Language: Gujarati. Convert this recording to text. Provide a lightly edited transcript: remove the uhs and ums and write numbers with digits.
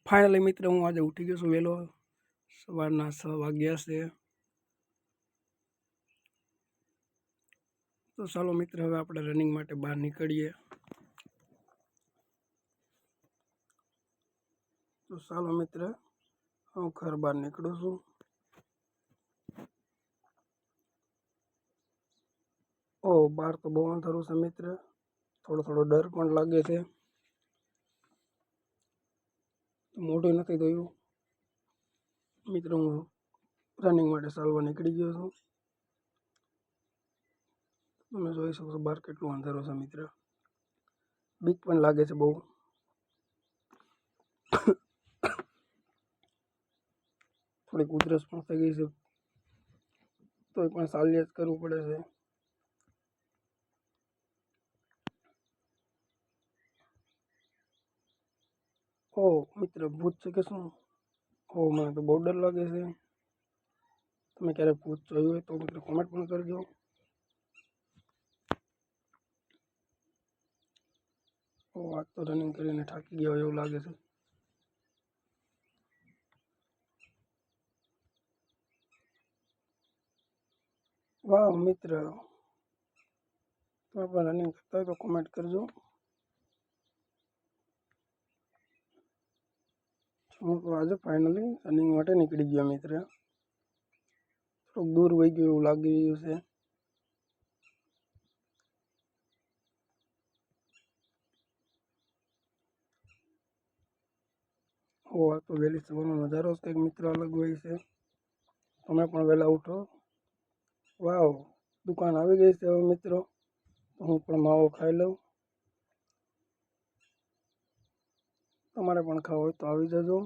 फाइनली मित्र हूँ आज उठी गयो छूं वेलो सवारना 6 वाग्या से। तो चलो मित्र हवे आपणे रनिंग माटे बहार निकळीए। तो चलो मित्र हूँ घर बहार निकळुं छूं। ओ बार तो बहु अंधारू छे मित्र, थोड़ो थोड़ो डर पण लागे छे। मोढुं नथी धोयुं मित्र हूँ रनिंग माटे चालवा निकળી गयो छूं। તમે જોઈ શકો છો બહાર કેટલું અંધારું છે મિત્ર, બીક પણ લાગે છે બહુ। થોડીક ઉધરસ પણ થઈ ગઈ છે તોય પણ ચાલ્યા જ કરવું પડે છે। ઓ મિત્ર ભૂત છે કે શું? ઓ મને તો બહુ ડર લાગે છે। તમે ક્યારે ભૂત જોયું હોય તો મિત્ર કોમેન્ટ પણ કરજો। ઓ આજ તો રનિંગ કરીને થાકી ગયા હોય એવું લાગે છે। વાહ મિત્ર, તમે પણ રનિંગ કરતા હોય તો કોમેન્ટ કરજો। હું તો આજે ફાઇનલી રનિંગ માટે નીકળી ગયો મિત્ર, થોડુંક દૂર વહી ગયું એવું લાગી રહ્યું છે। ઓ આ તો વહેલી સવારનો નજારો જ કંઈક મિત્ર અલગ હોય છે। તમે પણ વહેલા ઉઠો। વાવ, દુકાન આવી ગઈ છે હવે મિત્રો, તો હું પણ માવો ખાઈ લઉં। તમારે પણ ખાવો હોય તો આવી જજો।